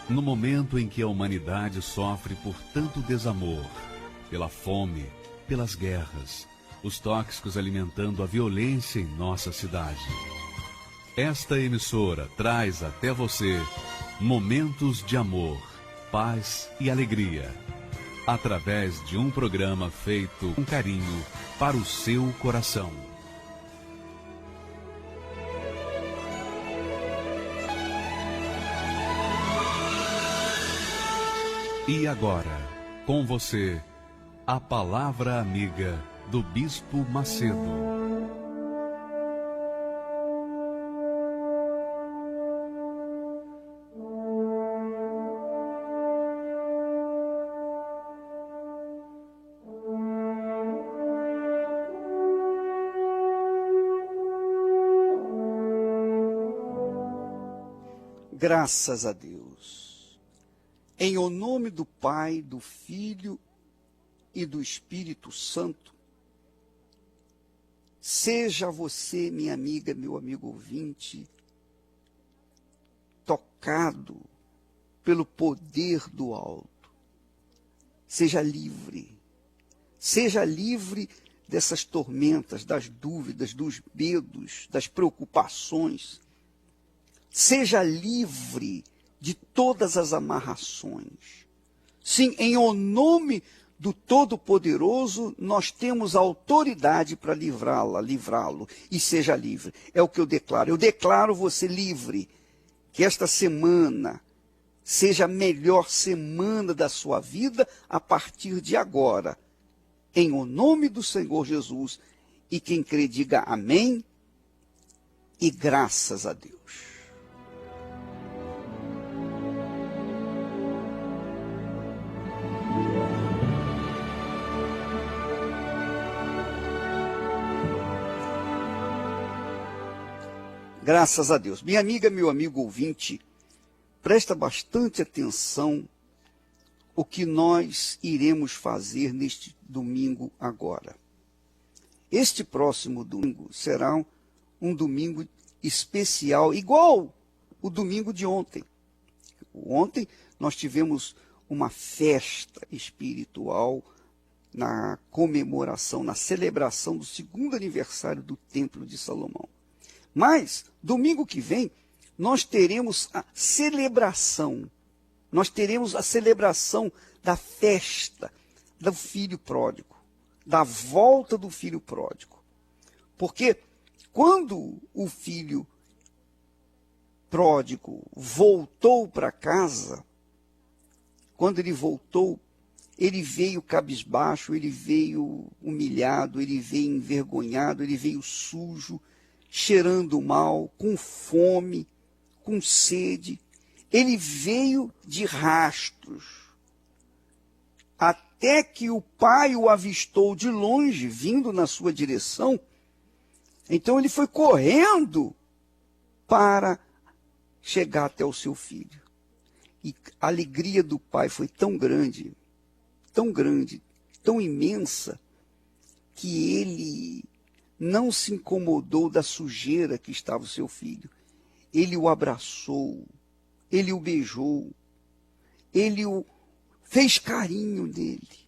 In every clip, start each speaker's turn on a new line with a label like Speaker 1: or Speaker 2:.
Speaker 1: No momento em que a humanidade sofre por tanto desamor, pela fome, pelas guerras, os tóxicos alimentando a violência em nossa cidade. Esta emissora traz até você momentos de amor, paz e alegria, através de um programa feito com carinho para o seu coração. E agora, com você, a palavra amiga do Bispo Macedo.
Speaker 2: Graças a Deus. Em o nome do Pai, do Filho e do Espírito Santo, seja você, minha amiga, meu amigo ouvinte, tocado pelo poder do alto. Seja livre dessas tormentas, das dúvidas, dos medos, das preocupações. Seja livre de todas as amarrações. Sim, em o nome do Todo-Poderoso, nós temos autoridade para livrá-lo, e seja livre. É o que eu declaro. Eu declaro você livre. Que esta semana seja a melhor semana da sua vida a partir de agora. Em o nome do Senhor Jesus. E quem crê, diga amém e graças a Deus. Graças a Deus. Minha amiga, meu amigo ouvinte, presta bastante atenção o que nós iremos fazer neste domingo agora. Este próximo domingo será um domingo especial, igual o domingo de ontem. Ontem nós tivemos uma festa espiritual na comemoração, na celebração do 2º aniversário do Templo de Salomão. Mas, domingo que vem, nós teremos a celebração. Nós teremos a celebração da festa do filho pródigo, da volta do filho pródigo. Porque quando o filho pródigo voltou para casa, quando ele voltou, ele veio cabisbaixo, ele veio humilhado, ele veio envergonhado, ele veio sujo, cheirando mal, com fome, com sede. Ele veio de rastros, até que o pai o avistou de longe, vindo na sua direção. Então ele foi correndo para chegar até o seu filho. E a alegria do pai foi tão grande, tão imensa, que ele não se incomodou da sujeira que estava o seu filho. Ele o abraçou, ele o beijou, ele o fez carinho nele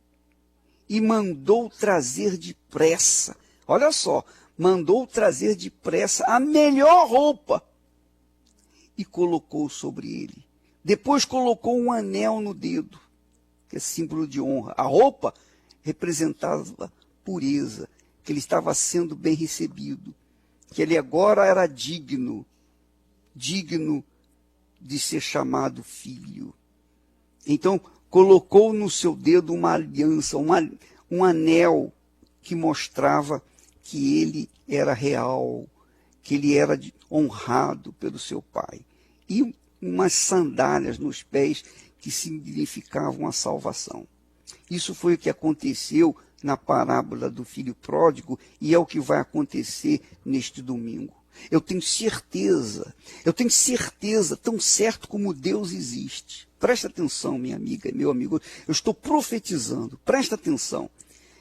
Speaker 2: e mandou trazer depressa, olha só, mandou trazer depressa a melhor roupa e colocou sobre ele. Depois colocou um anel no dedo, que é símbolo de honra. A roupa representava pureza, que ele estava sendo bem recebido, que ele agora era digno de ser chamado filho. Então, colocou no seu dedo uma aliança, um anel que mostrava que ele era real, que ele era honrado pelo seu pai. E umas sandálias nos pés que significavam a salvação. Isso foi o que aconteceu na parábola do filho pródigo e é o que vai acontecer neste domingo. Eu tenho certeza, tão certo como Deus existe. Presta atenção, minha amiga, meu amigo, eu estou profetizando, presta atenção.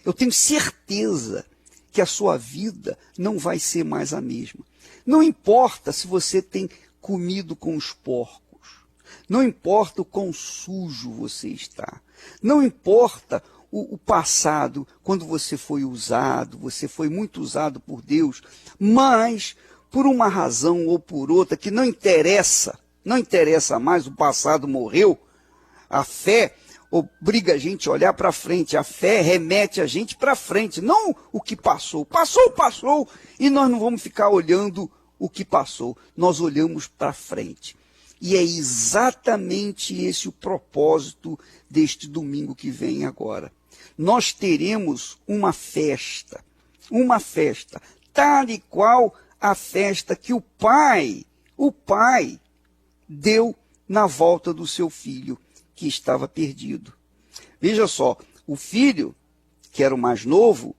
Speaker 2: Eu tenho certeza que a sua vida não vai ser mais a mesma. Não importa se você tem comido com os porcos, Não importa o quão sujo você está. Não importa o passado, quando você foi usado, você foi muito usado por Deus, mas por uma razão ou por outra que não interessa mais, o passado morreu. A fé obriga a gente a olhar para frente, a fé remete a gente para frente, não o que passou. Passou, e nós não vamos ficar olhando o que passou, nós olhamos para frente. E é exatamente esse o propósito deste domingo que vem agora. Nós teremos uma festa, tal e qual a festa que o pai deu na volta do seu filho, que estava perdido. Veja só, o filho, que era o mais novo,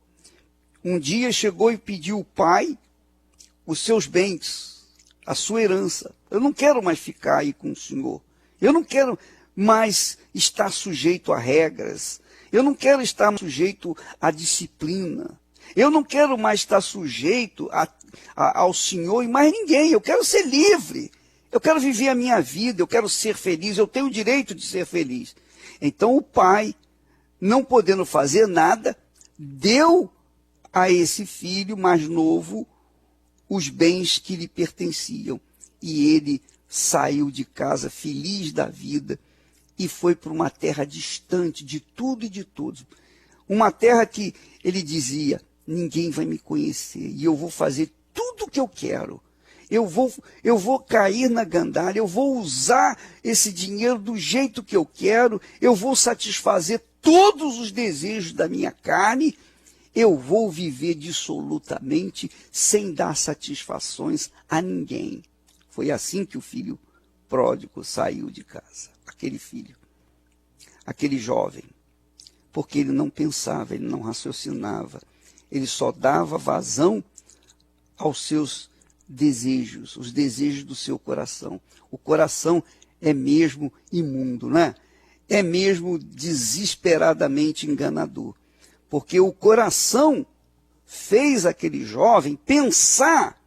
Speaker 2: um dia chegou e pediu ao pai os seus bens, a sua herança. Eu não quero mais ficar aí com o senhor. Eu não quero mais estar sujeito a regras. Eu não quero estar sujeito à disciplina. Eu não quero mais estar sujeito ao senhor e mais ninguém. Eu quero ser livre. Eu quero viver a minha vida. Eu quero ser feliz. Eu tenho o direito de ser feliz. Então o pai, não podendo fazer nada, deu a esse filho mais novo os bens que lhe pertenciam. E ele saiu de casa feliz da vida e foi para uma terra distante de tudo e de todos. Uma terra que ele dizia, ninguém vai me conhecer e eu vou fazer tudo o que eu quero. Eu vou cair na gandaia, eu vou usar esse dinheiro do jeito que eu quero, eu vou satisfazer todos os desejos da minha carne, eu vou viver dissolutamente sem dar satisfações a ninguém. Foi assim que o filho pródigo saiu de casa, aquele filho, aquele jovem, porque ele não pensava, ele não raciocinava, ele só dava vazão aos seus desejos, os desejos do seu coração. O coração é mesmo imundo, né? É mesmo desesperadamente enganador, porque o coração fez aquele jovem pensar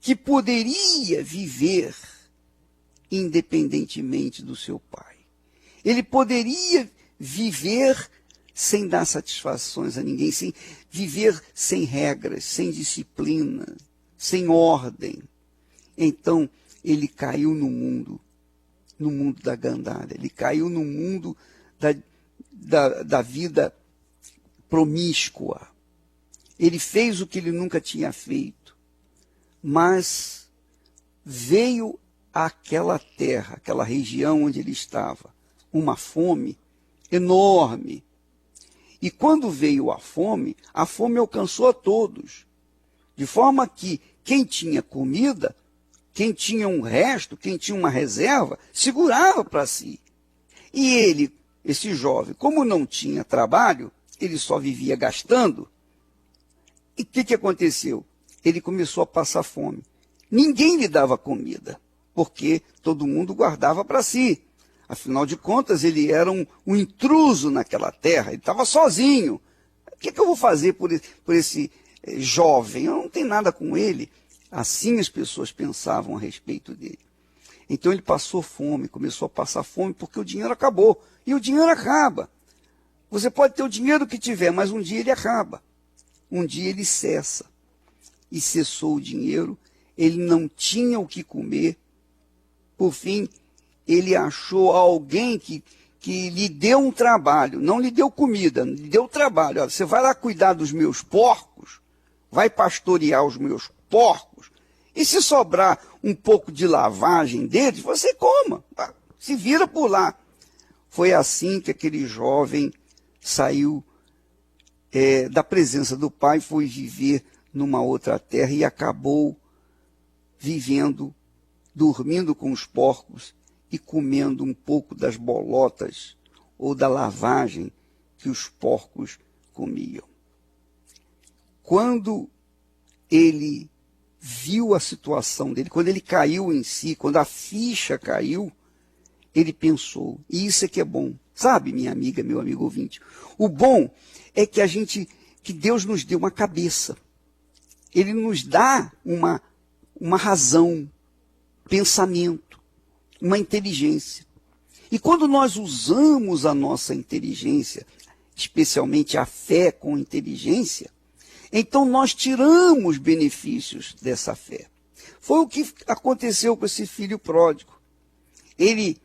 Speaker 2: que poderia viver independentemente do seu pai. Ele poderia viver sem dar satisfações a ninguém, sem viver sem regras, sem disciplina, sem ordem. Então, ele caiu no mundo da gandaia, ele caiu no mundo da vida promíscua. Ele fez o que ele nunca tinha feito, mas veio àquela terra, aquela região onde ele estava, uma fome enorme. E quando veio a fome alcançou a todos, de forma que quem tinha comida, quem tinha um resto, quem tinha uma reserva, segurava para si. E ele, esse jovem, como não tinha trabalho, ele só vivia gastando. E o que aconteceu? Ele começou a passar fome. Ninguém lhe dava comida, porque todo mundo guardava para si. Afinal de contas, ele era um intruso naquela terra, ele estava sozinho. O que eu vou fazer por esse jovem? Eu não tenho nada com ele. Assim as pessoas pensavam a respeito dele. Então ele passou fome, começou a passar fome, porque o dinheiro acabou. E o dinheiro acaba. Você pode ter o dinheiro que tiver, mas um dia ele acaba. Um dia ele cessa. E cessou o dinheiro, ele não tinha o que comer. Por fim, ele achou alguém que lhe deu um trabalho, não lhe deu comida, lhe deu trabalho. Olha, você vai lá cuidar dos meus porcos, vai pastorear os meus porcos, e se sobrar um pouco de lavagem deles, você coma, se vira por lá. Foi assim que aquele jovem saiu da presença do pai, foi viver numa outra terra e acabou vivendo, dormindo com os porcos e comendo um pouco das bolotas ou da lavagem que os porcos comiam. Quando ele viu a situação dele, quando ele caiu em si, quando a ficha caiu, ele pensou, e isso é que é bom. Sabe, minha amiga, meu amigo ouvinte, o bom é que Deus nos deu uma cabeça. Ele nos dá uma razão, pensamento. uma inteligência. E quando nós usamos a nossa inteligência, especialmente a fé com inteligência, então nós tiramos benefícios dessa fé. Foi o que aconteceu com esse filho pródigo. Ele,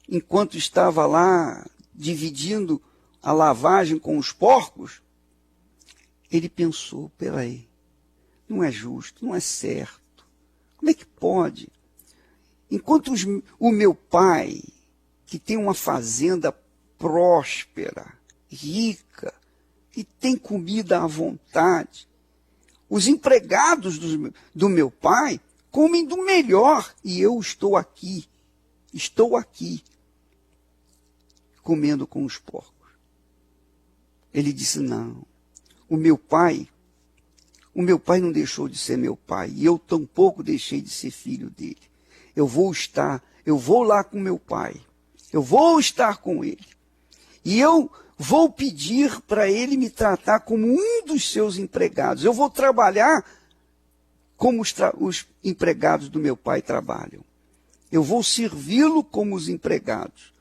Speaker 2: enquanto estava lá dividindo a lavagem com os porcos, ele pensou, peraí, não é justo, não é certo. Como é que pode? Enquanto o meu pai, que tem uma fazenda próspera, rica, que tem comida à vontade, os empregados do meu pai comem do melhor e eu estou aqui, comendo com os porcos. Ele disse, não, o meu pai não deixou de ser meu pai e eu tampouco deixei de ser filho dele. Eu vou lá com meu pai, eu vou estar com ele e eu vou pedir para ele me tratar como um dos seus empregados. Eu vou trabalhar como os empregados do meu pai trabalham. Eu vou servi-lo como os empregados.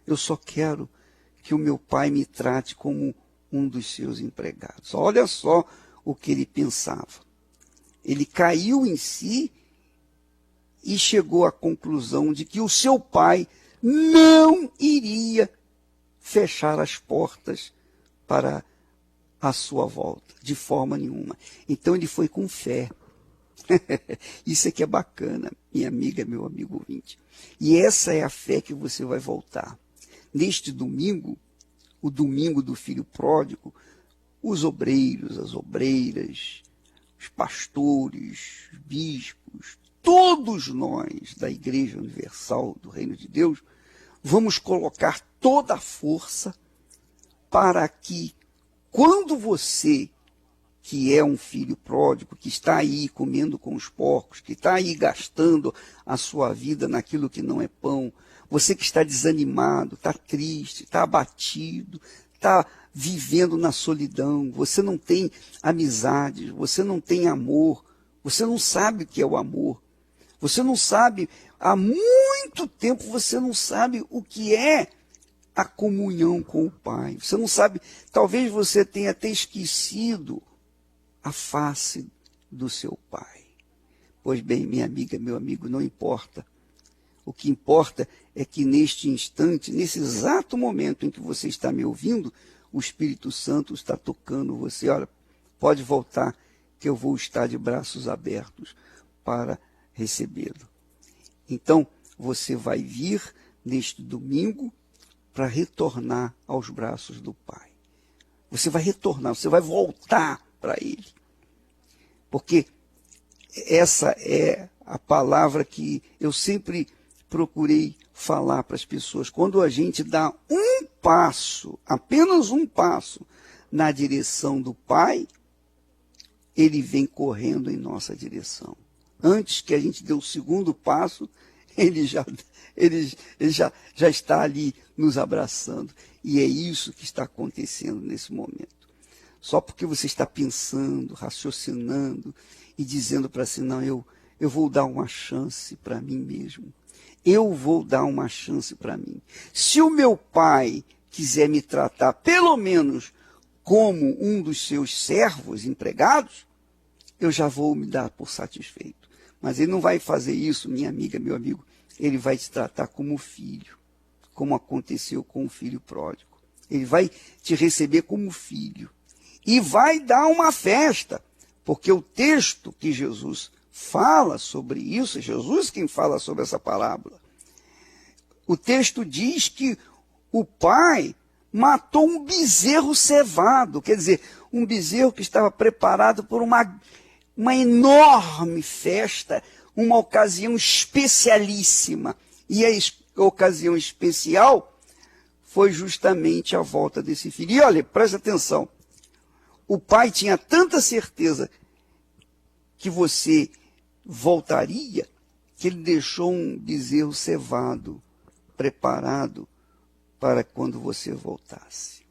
Speaker 2: Eu só quero que o meu pai me trate como um dos seus empregados. Olha só o que ele pensava. Ele caiu em si e chegou à conclusão de que o seu pai não iria fechar as portas para a sua volta, de forma nenhuma. Então ele foi com fé. Isso aqui é bacana, minha amiga, meu amigo ouvinte. E essa é a fé que você vai voltar. Neste domingo, o domingo do filho pródigo, os obreiros, as obreiras, os pastores, os bispos, todos nós da Igreja Universal do Reino de Deus, vamos colocar toda a força para que, quando você, que é um filho pródigo, que está aí comendo com os porcos, que está aí gastando a sua vida naquilo que não é pão, você que está desanimado, está triste, está abatido, está vivendo na solidão, você não tem amizade, você não tem amor, você não sabe o que é o amor, você não sabe, há muito tempo você não sabe o que é a comunhão com o Pai. Você não sabe, talvez você tenha até esquecido a face do seu Pai. Pois bem, minha amiga, meu amigo, não importa. O que importa é que neste instante, nesse exato momento em que você está me ouvindo, o Espírito Santo está tocando você. Olha, pode voltar, que eu vou estar de braços abertos para recebê-lo. Então, você vai vir neste domingo para retornar aos braços do Pai. Você vai retornar, você vai voltar para Ele. Porque essa é a palavra que eu sempre procurei falar para as pessoas. Quando a gente dá um passo, apenas um passo, na direção do Pai, Ele vem correndo em nossa direção. Antes que a gente dê o segundo passo, ele já está ali nos abraçando. E é isso que está acontecendo nesse momento. Só porque você está pensando, raciocinando e dizendo para si, não, eu vou dar uma chance para mim mesmo. Eu vou dar uma chance para mim. Se o meu pai quiser me tratar, pelo menos, como um dos seus servos empregados, eu já vou me dar por satisfeito. Mas ele não vai fazer isso, minha amiga, meu amigo. Ele vai te tratar como filho, como aconteceu com o filho pródigo. Ele vai te receber como filho. E vai dar uma festa, porque o texto que Jesus fala sobre isso, é Jesus quem fala sobre essa parábola. O texto diz que o pai matou um bezerro cevado, quer dizer, um bezerro que estava preparado por uma enorme festa, uma ocasião especialíssima. E a ocasião especial foi justamente a volta desse filho. E olha, presta atenção, o pai tinha tanta certeza que você voltaria, que ele deixou um bezerro cevado, preparado para quando você voltasse.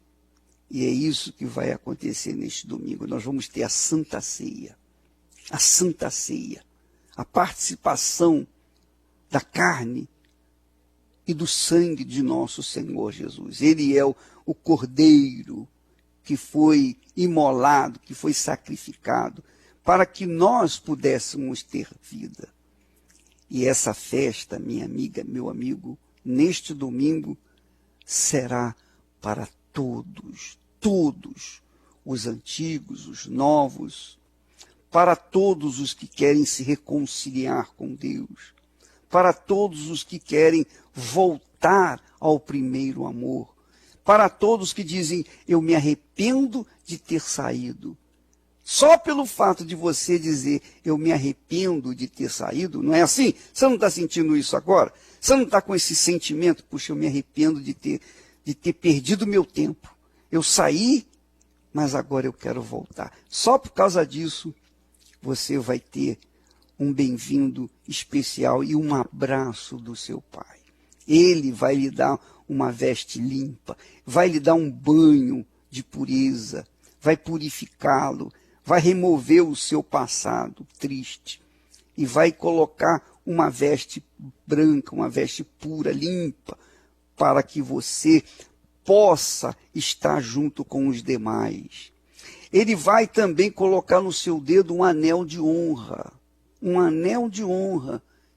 Speaker 2: E é isso que vai acontecer neste domingo. Nós vamos ter a Santa Ceia. A participação da carne e do sangue de nosso Senhor Jesus. Ele é o Cordeiro que foi imolado, que foi sacrificado, para que nós pudéssemos ter vida. E essa festa, minha amiga, meu amigo, neste domingo, será para todos, os antigos, os novos, para todos os que querem se reconciliar com Deus, para todos os que querem voltar ao primeiro amor, para todos que dizem, eu me arrependo de ter saído. Só pelo fato de você dizer, eu me arrependo de ter saído, não é assim? Você não está sentindo isso agora? Você não está com esse sentimento, puxa, eu me arrependo de ter perdido meu tempo. Eu saí, mas agora eu quero voltar. Só por causa disso, você vai ter um bem-vindo especial e um abraço do seu Pai. Ele vai lhe dar uma veste limpa, vai lhe dar um banho de pureza, vai purificá-lo, vai remover o seu passado triste e vai colocar uma veste branca, uma veste pura, limpa, para que você possa estar junto com os demais. Ele vai também colocar no seu dedo um anel de honra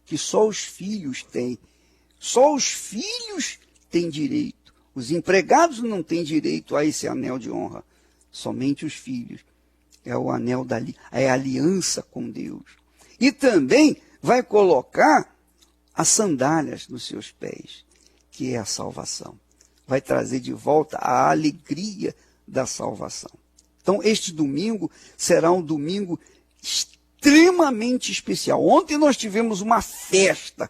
Speaker 2: que só os filhos têm. Só os filhos têm direito. Os empregados não têm direito a esse anel de honra. Somente os filhos. É o anel é a aliança com Deus. E também vai colocar as sandálias nos seus pés, que é a salvação. Vai trazer de volta a alegria da salvação. Então, este domingo será um domingo extremamente especial. Ontem nós tivemos uma festa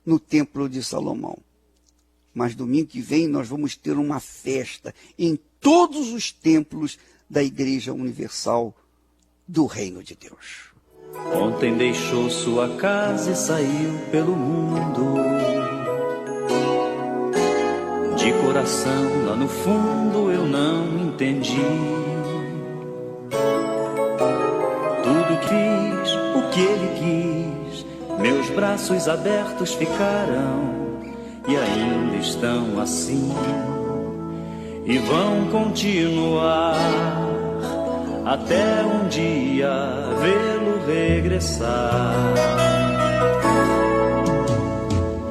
Speaker 2: no Templo de Salomão. Mas domingo que vem nós vamos ter uma festa em todos os templos da Igreja Universal do Reino de Deus.
Speaker 3: Ontem deixou sua casa e saiu pelo mundo. De coração, lá no fundo, eu não entendi. Tudo fiz o que ele quis. Meus braços abertos ficaram e ainda estão assim. E vão continuar até um dia vê-lo regressar.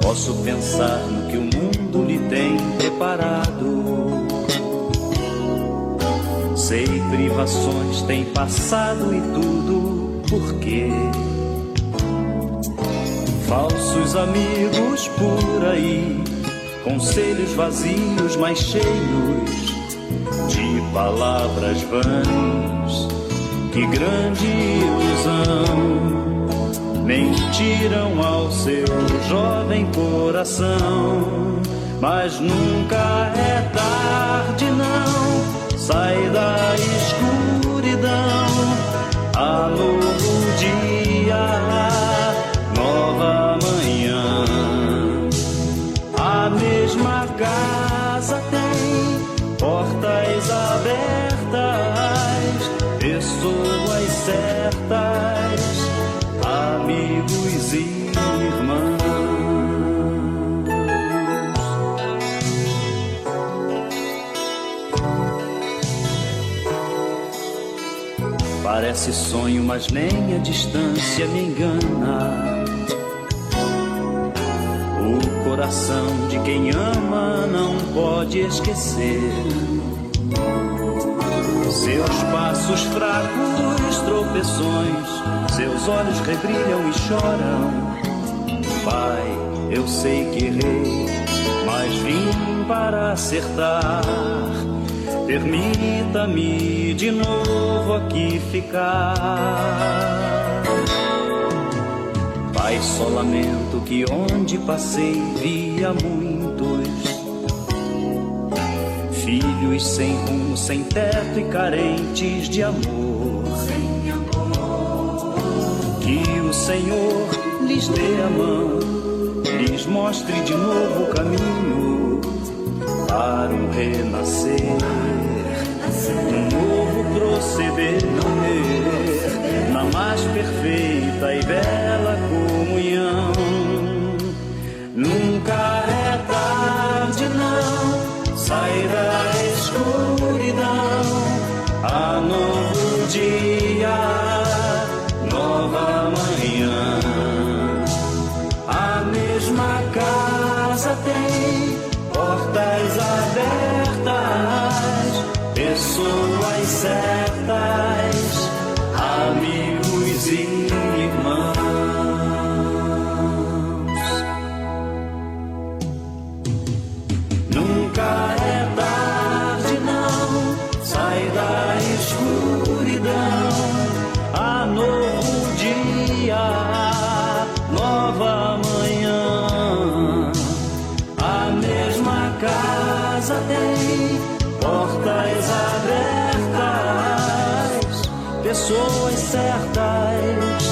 Speaker 3: Posso pensar no que o mundo lhe tem preparado. Sei, privações tem passado e tudo por quê? Falsos amigos por aí, conselhos vazios, mas cheios de palavras vãs. Que grande ilusão, mentiram ao seu jovem coração. Mas nunca é tarde não, sai da escuridão. Há novo dia, nova manhã. A mesma casa tem portas abertas, pessoas certas, amigos e irmãos. Parece sonho, mas nem a distância me engana. O coração de quem ama não pode esquecer. Seus passos fracos, tropeções, seus olhos rebrilham e choram. Pai, eu sei que errei, mas vim para acertar. Permita-me de novo aqui ficar. Pai, só lamento que onde passei via muitos filhos sem rumo, sem teto e carentes de amor. Que o Senhor lhes dê a mão, lhes mostre de novo o caminho para um renascer, um novo proceder, na mais perfeita e bela comunhão. Nunca é tarde certas, amigos e irmãos. Nunca é tarde, não, sai da escuridão. Há novo dia, nova manhã. A mesma casa tem portas abertas, pessoas certas,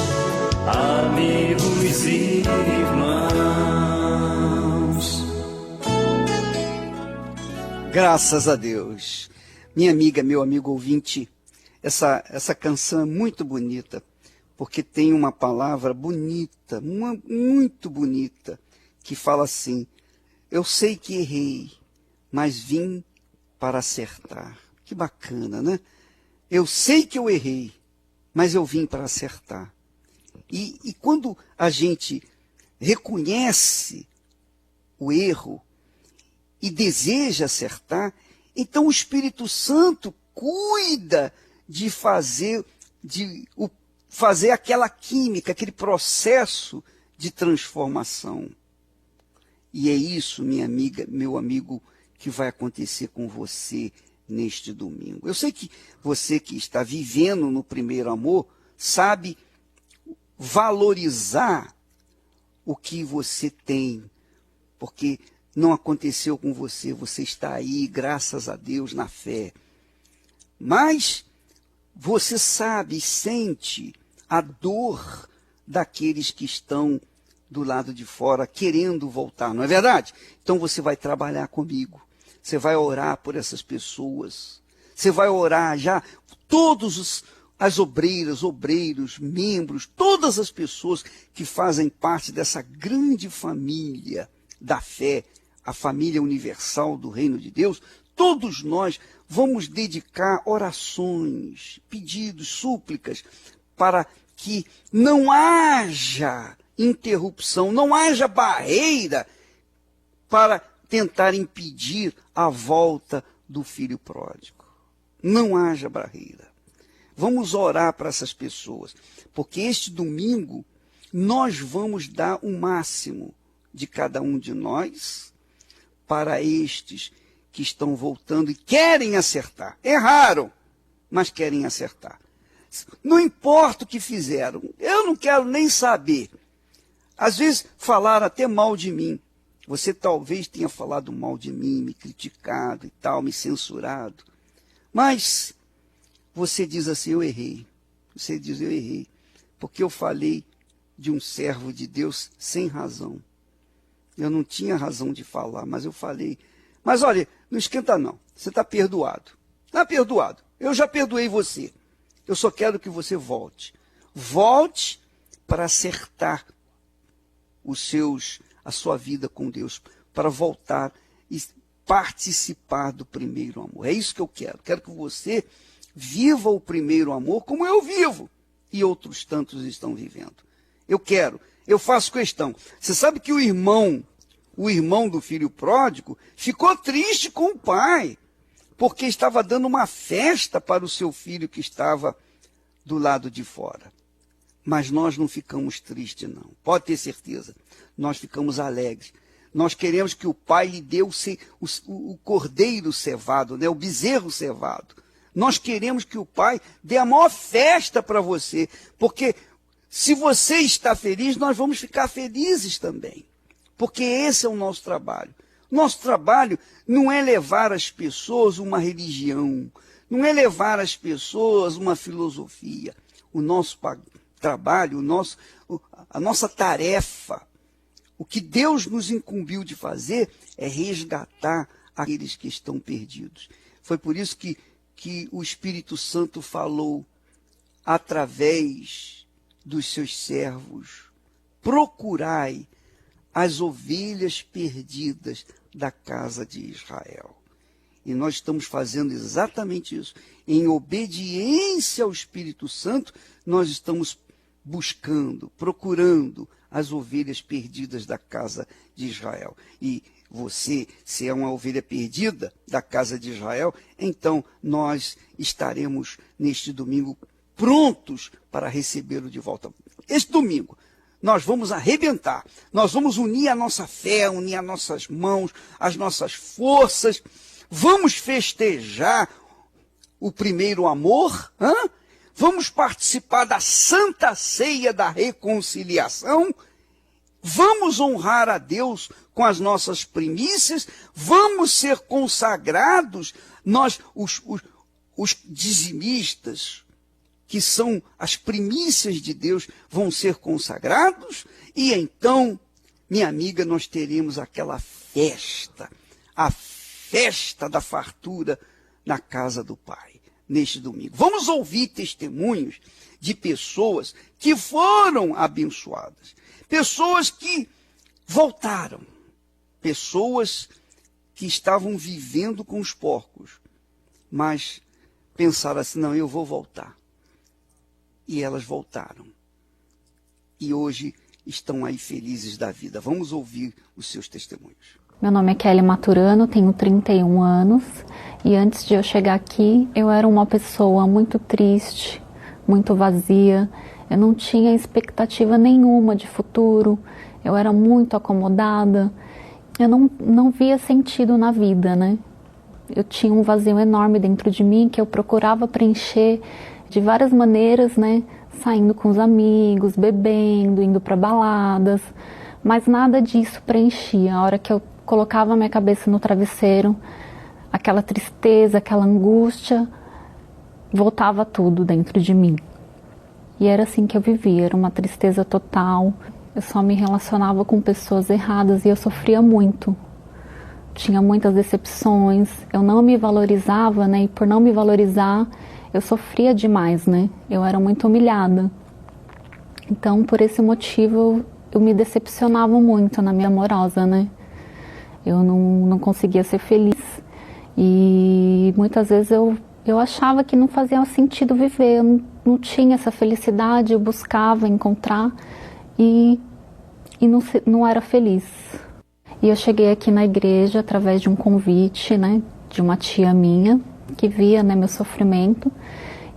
Speaker 3: amigos e irmãos.
Speaker 2: Graças a Deus. Minha amiga, meu amigo ouvinte, essa canção é muito bonita, porque tem uma palavra bonita, muito bonita, que fala assim: eu sei que errei, mas vim para acertar. Que bacana, né? Eu sei que eu errei, mas eu vim para acertar. E quando a gente reconhece o erro e deseja acertar, então o Espírito Santo cuida de fazer aquela química, aquele processo de transformação. E é isso, minha amiga, meu amigo, que vai acontecer com você neste domingo. Eu sei que você que está vivendo no primeiro amor sabe valorizar o que você tem, porque não aconteceu com você, você está aí, graças a Deus, na fé. Mas você sabe, sente a dor daqueles que estão do lado de fora, querendo voltar, não é verdade? Então você vai trabalhar comigo, você vai orar por essas pessoas, você vai orar já, as obreiras, obreiros, membros, todas as pessoas que fazem parte dessa grande família da fé, a família universal do reino de Deus. Todos nós vamos dedicar orações, pedidos, súplicas, para que não haja interrupção, não haja barreira para tentar impedir a volta do filho pródigo. Não haja barreira. Vamos orar para essas pessoas, porque este domingo nós vamos dar o máximo de cada um de nós para estes que estão voltando e querem acertar. Erraram, mas querem acertar. Não importa o que fizeram, eu não quero nem saber. Às vezes falaram até mal de mim. Você talvez tenha falado mal de mim, me criticado e tal, me censurado. Mas você diz assim: eu errei. Você diz: eu errei, porque eu falei de um servo de Deus sem razão. Eu não tinha razão de falar, mas eu falei. Mas olha, não esquenta não, você está perdoado. Está perdoado, eu já perdoei você. Eu só quero que você volte. Volte para acertar a sua vida com Deus, para voltar e participar do primeiro amor. É isso que eu quero. Quero que você viva o primeiro amor como eu vivo e outros tantos estão vivendo. Eu faço questão. Você sabe que o irmão do filho pródigo ficou triste com o pai, porque estava dando uma festa para o seu filho que estava do lado de fora. Mas nós não ficamos tristes, não. Pode ter certeza. Nós ficamos alegres. Nós queremos que o pai lhe dê o cordeiro cevado, né? O bezerro cevado. Nós queremos que o pai dê a maior festa para você, porque se você está feliz, nós vamos ficar felizes também. Porque esse é o nosso trabalho. Nosso trabalho não é levar às pessoas uma religião, não é levar às pessoas uma filosofia. O nosso trabalho, a nossa tarefa, o que Deus nos incumbiu de fazer é resgatar aqueles que estão perdidos. Foi por isso que o Espírito Santo falou através dos seus servos: procurai as ovelhas perdidas da casa de Israel. E nós estamos fazendo exatamente isso. Em obediência ao Espírito Santo, nós estamos buscando, procurando as ovelhas perdidas da casa de Israel. E você, se é uma ovelha perdida da casa de Israel, então nós estaremos neste domingo prontos para recebê-lo de volta. Este domingo, nós vamos arrebentar, nós vamos unir a nossa fé, unir as nossas mãos, as nossas forças, vamos festejar o primeiro amor, vamos participar da Santa Ceia da Reconciliação, vamos honrar a Deus com as nossas primícias, vamos ser consagrados, nós, os dizimistas, que são as primícias de Deus, vão ser consagrados, e então, minha amiga, nós teremos aquela festa, a festa da fartura na casa do Pai, neste domingo. Vamos ouvir testemunhos de pessoas que foram abençoadas, pessoas que voltaram, pessoas que estavam vivendo com os porcos, mas pensaram assim, não, eu vou voltar. E elas voltaram. E hoje estão aí felizes da vida. Vamos ouvir os seus testemunhos.
Speaker 4: Meu nome é Kelly Maturano, tenho 31 anos. E antes de eu chegar aqui, eu era uma pessoa muito triste, muito vazia. Eu não tinha expectativa nenhuma de futuro. Eu era muito acomodada. Eu não via sentido na vida, né? Eu tinha um vazio enorme dentro de mim que eu procurava preencher de várias maneiras, né? Saindo com os amigos, bebendo, indo para baladas, mas nada disso preenchia. A hora que eu colocava minha cabeça no travesseiro, aquela tristeza, aquela angústia, voltava tudo dentro de mim. E era assim que eu vivia, era uma tristeza total. Eu só me relacionava com pessoas erradas e eu sofria muito. Tinha muitas decepções, eu não me valorizava, né? E por não me valorizar, eu sofria demais, né? Eu era muito humilhada. Então, por esse motivo, eu me decepcionava muito na minha amorosa, né? Eu não conseguia ser feliz. E muitas vezes eu achava que não fazia sentido viver. Eu não tinha essa felicidade, eu buscava encontrar e não era feliz. E eu cheguei aqui na igreja através de um convite, né? De uma tia minha, que via, né, meu sofrimento,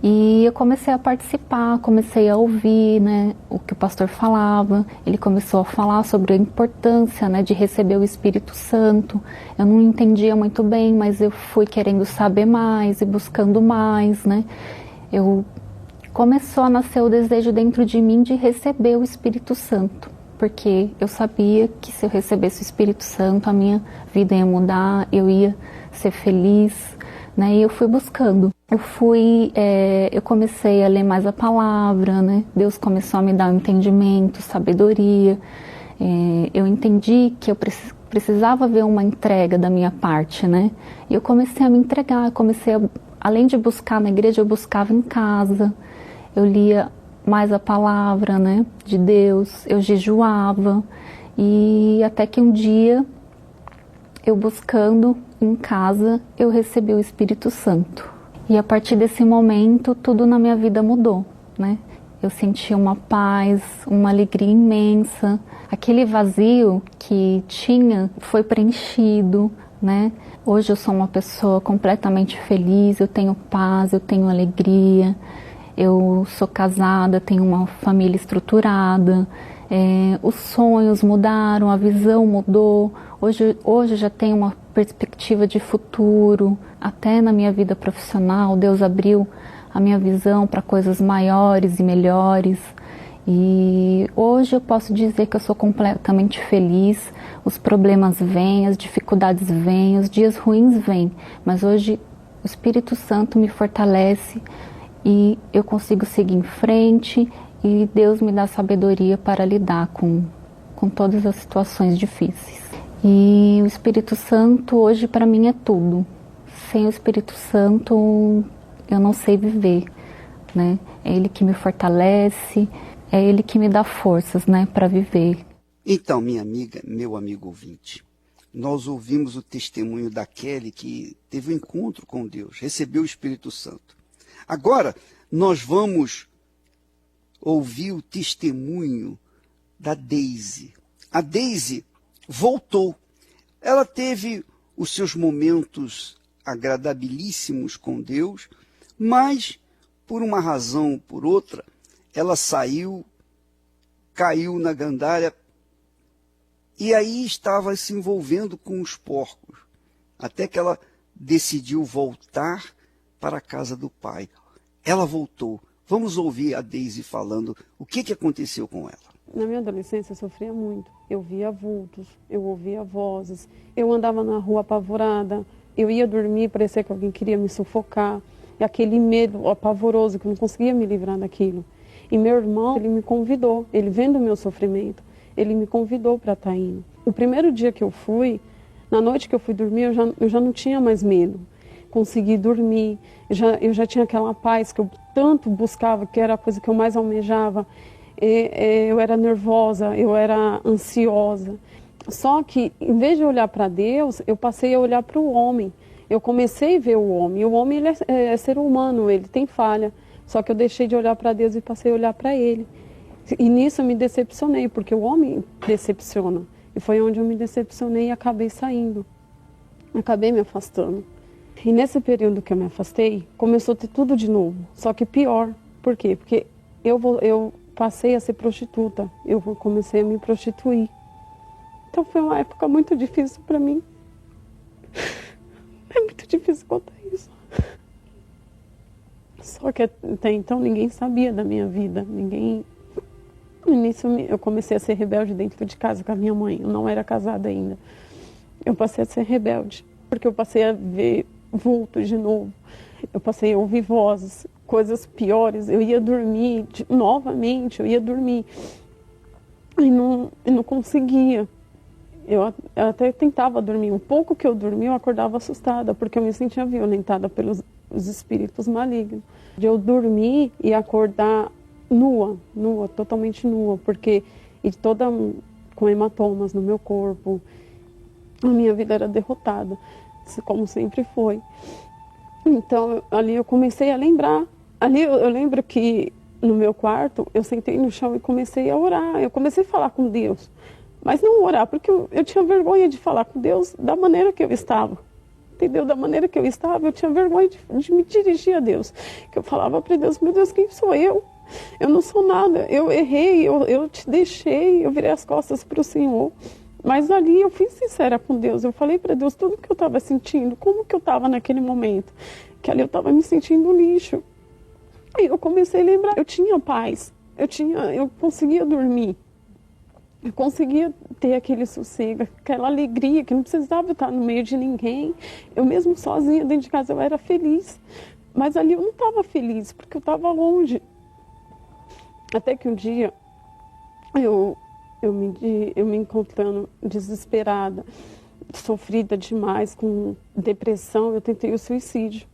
Speaker 4: e eu comecei a participar, comecei a ouvir, né, o que o pastor falava. Ele começou a falar sobre a importância, né, de receber o Espírito Santo. Eu não entendia muito bem, mas eu fui querendo saber mais e buscando mais, né. Começou a nascer o desejo dentro de mim de receber o Espírito Santo, porque eu sabia que se eu recebesse o Espírito Santo, a minha vida ia mudar, eu ia ser feliz, né? E eu fui buscando. Eu comecei a ler mais a palavra, né? Deus começou a me dar um entendimento, sabedoria. Eu entendi que eu precisava ver uma entrega da minha parte, né? E eu comecei a me entregar, além de buscar na igreja, eu buscava em casa, eu lia mais a palavra, né, de Deus, eu jejuava, e até que um dia, eu buscando em casa, eu recebi o Espírito Santo. E a partir desse momento, tudo na minha vida mudou, né? Eu senti uma paz, uma alegria imensa. Aquele vazio que tinha foi preenchido, né? Hoje eu sou uma pessoa completamente feliz, eu tenho paz, eu tenho alegria. Eu sou casada, tenho uma família estruturada, os sonhos mudaram, a visão mudou. Hoje já tenho uma perspectiva de futuro, até na minha vida profissional. Deus abriu a minha visão para coisas maiores e melhores. E hoje eu posso dizer que eu sou completamente feliz. Os problemas vêm, as dificuldades vêm, os dias ruins vêm, mas hoje o Espírito Santo me fortalece e eu consigo seguir em frente, e Deus me dá sabedoria para lidar com todas as situações difíceis. E o Espírito Santo hoje para mim é tudo. Sem o Espírito Santo eu não sei viver, né? É Ele que me fortalece, é Ele que me dá forças, né, para viver.
Speaker 2: Então, minha amiga, meu amigo ouvinte, nós ouvimos o testemunho da Kelly, que teve um encontro com Deus, recebeu o Espírito Santo. Agora, nós vamos ouvir o testemunho da Deise. A Deise voltou. Ela teve os seus momentos agradabilíssimos com Deus, mas, por uma razão ou por outra, ela saiu, caiu na gandária e aí estava se envolvendo com os porcos, até que ela decidiu voltar para a casa do pai. Ela voltou. Vamos ouvir a Deise falando o que aconteceu com ela.
Speaker 5: Na minha adolescência eu sofria muito. Eu via vultos, eu ouvia vozes, eu andava na rua apavorada, eu ia dormir, parecia que alguém queria me sufocar. E aquele medo apavoroso que eu não conseguia me livrar daquilo. E meu irmão, ele me convidou, ele vendo o meu sofrimento, ele me convidou para estar indo. O primeiro dia que eu fui, na noite que eu fui dormir, eu já não tinha mais medo. Consegui dormir, eu já tinha aquela paz que eu tanto buscava, que era a coisa que eu mais almejava. Eu era nervosa, eu era ansiosa. Só que, em vez de olhar para Deus, eu passei a olhar para o homem. Eu comecei a ver o homem. O homem, ele é ser humano, ele tem falha. Só que eu deixei de olhar para Deus e passei a olhar para ele. E nisso eu me decepcionei, porque o homem decepciona. E foi onde eu me decepcionei e acabei saindo. Acabei me afastando. E nesse período que eu me afastei, começou a ter tudo de novo. Só que pior. Por quê? Porque eu passei a ser prostituta. Eu comecei a me prostituir. Então foi uma época muito difícil para mim. É muito difícil contar isso. Só que até então ninguém sabia da minha vida. No início eu comecei a ser rebelde dentro de casa com a minha mãe. Eu não era casada ainda. Eu passei a ser rebelde. Porque eu passei a ver vultos de novo. Eu passei a ouvir vozes, coisas piores. Eu ia dormir novamente, eu ia dormir. E não conseguia. Eu até tentava dormir. Um pouco que eu dormia, eu acordava assustada, porque eu me sentia violentada pelos espíritos malignos. De eu dormir e acordar nua, totalmente nua, porque toda com hematomas no meu corpo. A minha vida era derrotada, como sempre foi. Então, ali eu comecei a lembrar. Ali eu lembro que no meu quarto, eu sentei no chão e comecei a orar. Eu comecei a falar com Deus. Mas não orar, porque eu tinha vergonha de falar com Deus da maneira que eu estava. Entendeu? Da maneira que eu estava, eu tinha vergonha de me dirigir a Deus. Que eu falava para Deus, meu Deus, quem sou eu? Eu não sou nada, eu errei, eu te deixei, eu virei as costas para o Senhor. Mas ali eu fui sincera com Deus, eu falei para Deus tudo que eu estava sentindo, como que eu estava naquele momento. Que ali eu estava me sentindo lixo. Aí eu comecei a lembrar, eu tinha paz, eu conseguia dormir. Eu conseguia ter aquele sossego, aquela alegria, que não precisava estar no meio de ninguém. Eu mesmo sozinha dentro de casa eu era feliz. Mas ali eu não estava feliz, porque eu estava longe. Até que um dia eu me encontrando desesperada, sofrida demais, com depressão, eu tentei o suicídio.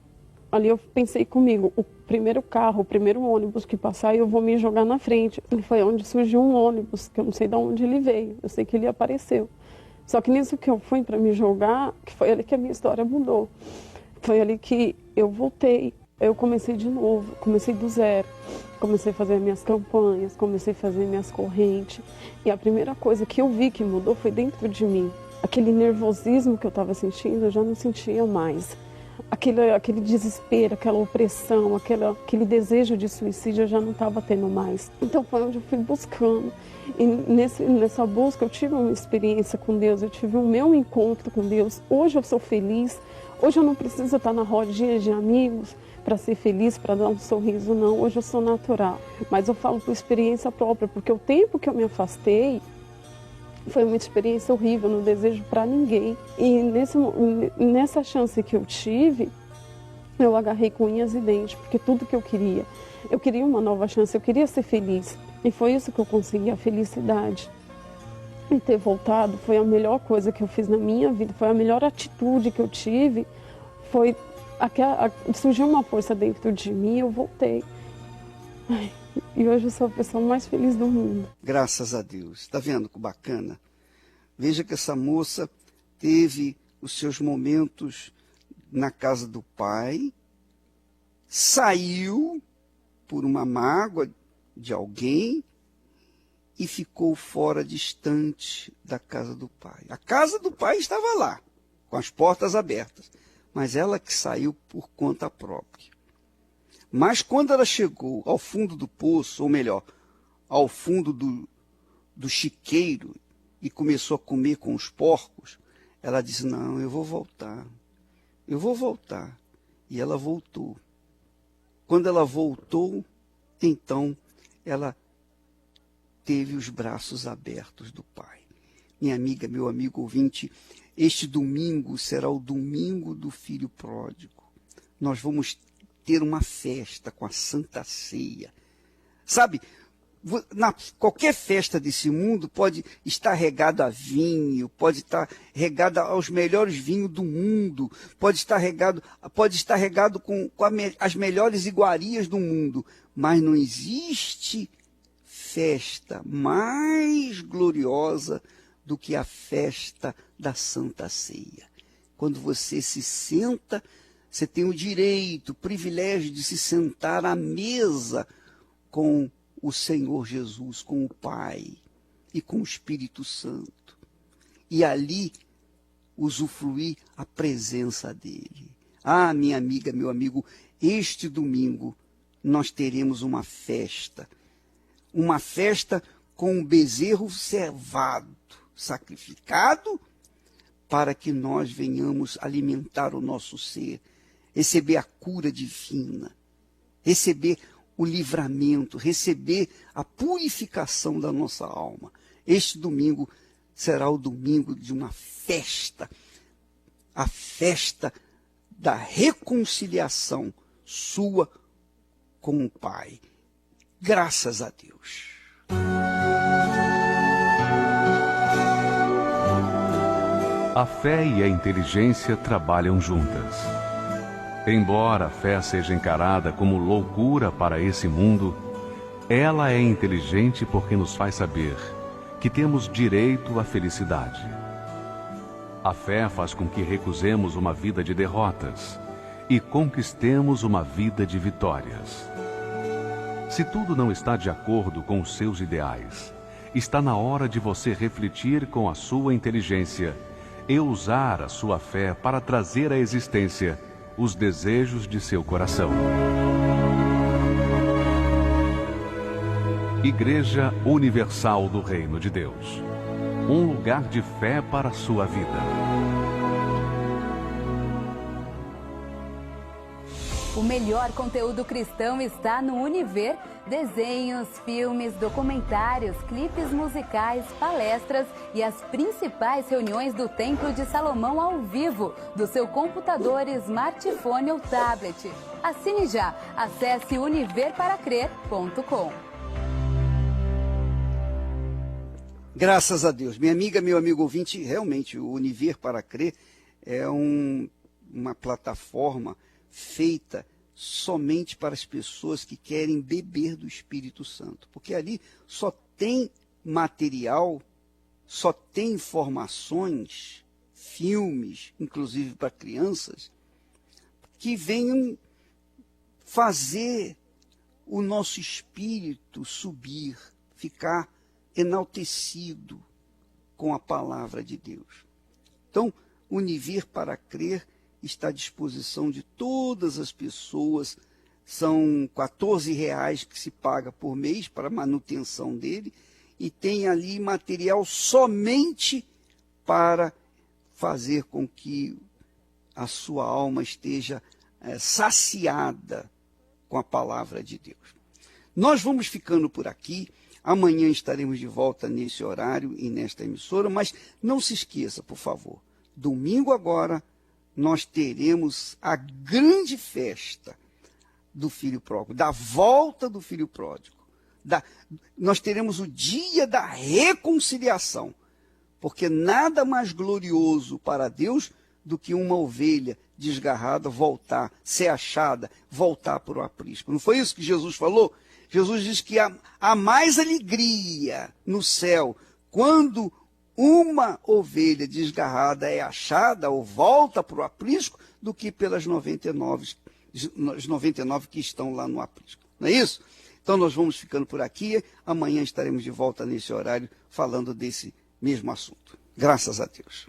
Speaker 5: Ali eu pensei comigo, o primeiro carro, o primeiro ônibus que passar, eu vou me jogar na frente. E foi onde surgiu um ônibus, que eu não sei de onde ele veio, eu sei que ele apareceu. Só que nisso que eu fui para me jogar, que foi ali que a minha história mudou. Foi ali que eu voltei, eu comecei de novo, comecei do zero. Comecei a fazer minhas campanhas, comecei a fazer minhas correntes. E a primeira coisa que eu vi que mudou foi dentro de mim. Aquele nervosismo que eu estava sentindo, eu já não sentia mais. Aquele desespero, aquela opressão, aquele desejo de suicídio eu já não estava tendo mais. Então foi onde eu fui buscando. E nessa busca eu tive uma experiência com Deus, eu tive o meu encontro com Deus. Hoje eu sou feliz, hoje eu não preciso estar na rodinha de amigos para ser feliz, para dar um sorriso, não. Hoje eu sou natural. Mas eu falo por experiência própria, porque o tempo que eu me afastei, foi uma experiência horrível, não desejo para ninguém. E nessa chance que eu tive, eu agarrei com unhas e dentes, porque tudo que eu queria uma nova chance, eu queria ser feliz. E foi isso que eu consegui, a felicidade. E ter voltado foi a melhor coisa que eu fiz na minha vida, foi a melhor atitude que eu tive. Surgiu uma força dentro de mim e eu voltei. E hoje eu sou a pessoa mais feliz do mundo.
Speaker 2: Graças a Deus. Está vendo que bacana? Veja que essa moça teve os seus momentos na casa do pai, saiu por uma mágoa de alguém e ficou fora, distante da casa do pai. A casa do pai estava lá, com as portas abertas, mas ela que saiu por conta própria. Mas quando ela chegou ao fundo do poço, ou melhor, ao fundo do chiqueiro, e começou a comer com os porcos, ela disse, não, eu vou voltar. E ela voltou. Quando ela voltou, então ela teve os braços abertos do Pai. Minha amiga, meu amigo ouvinte, este domingo será o domingo do Filho Pródigo. Nós vamos ter uma festa com a Santa Ceia. Sabe, qualquer festa desse mundo pode estar regada a vinho, pode estar regada aos melhores vinhos do mundo, pode estar regado com as melhores iguarias do mundo, mas não existe festa mais gloriosa do que a festa da Santa Ceia. Quando você se senta, você tem o direito, o privilégio de se sentar à mesa com o Senhor Jesus, com o Pai e com o Espírito Santo. E ali usufruir a presença dele. Ah, minha amiga, meu amigo, este domingo nós teremos uma festa com um bezerro cevado, sacrificado, para que nós venhamos alimentar o nosso ser, receber a cura divina, receber o livramento, receber a purificação da nossa alma. Este domingo será o domingo de uma festa, a festa da reconciliação sua com o Pai. Graças a Deus.
Speaker 1: A fé e a inteligência trabalham juntas. Embora a fé seja encarada como loucura para esse mundo, ela é inteligente porque nos faz saber que temos direito à felicidade. A fé faz com que recusemos uma vida de derrotas e conquistemos uma vida de vitórias. Se tudo não está de acordo com os seus ideais, está na hora de você refletir com a sua inteligência e usar a sua fé para trazer à existência os desejos de seu coração. Igreja Universal do Reino de Deus. Um lugar de fé para a sua vida.
Speaker 6: O melhor conteúdo cristão está no Univer. Desenhos, filmes, documentários, clipes musicais, palestras e as principais reuniões do Templo de Salomão ao vivo, do seu computador, smartphone ou tablet. Assine já. Acesse univerparacrer.com.
Speaker 2: Graças a Deus. Minha amiga, meu amigo ouvinte, realmente o Univer para Crer é uma plataforma feita somente para as pessoas que querem beber do Espírito Santo. Porque ali só tem material, só tem informações, filmes, inclusive para crianças, que venham fazer o nosso espírito subir, ficar enaltecido com a palavra de Deus. Então, Univer para Crer está à disposição de todas as pessoas. São R$14 que se paga por mês para a manutenção dele, e tem ali material somente para fazer com que a sua alma esteja saciada com a palavra de Deus. Nós vamos ficando por aqui. Amanhã estaremos de volta nesse horário e nesta emissora, mas não se esqueça, por favor, domingo agora nós teremos a grande festa do Filho Pródigo, da volta do Filho Pródigo. Nós teremos o dia da reconciliação, porque nada mais glorioso para Deus do que uma ovelha desgarrada voltar, ser achada, voltar para o aprisco. Não foi isso que Jesus falou? Jesus diz que há mais alegria no céu quando uma ovelha desgarrada é achada ou volta para o aprisco do que pelas 99 que estão lá no aprisco. Não é isso? Então nós vamos ficando por aqui. Amanhã estaremos de volta nesse horário falando desse mesmo assunto. Graças a Deus.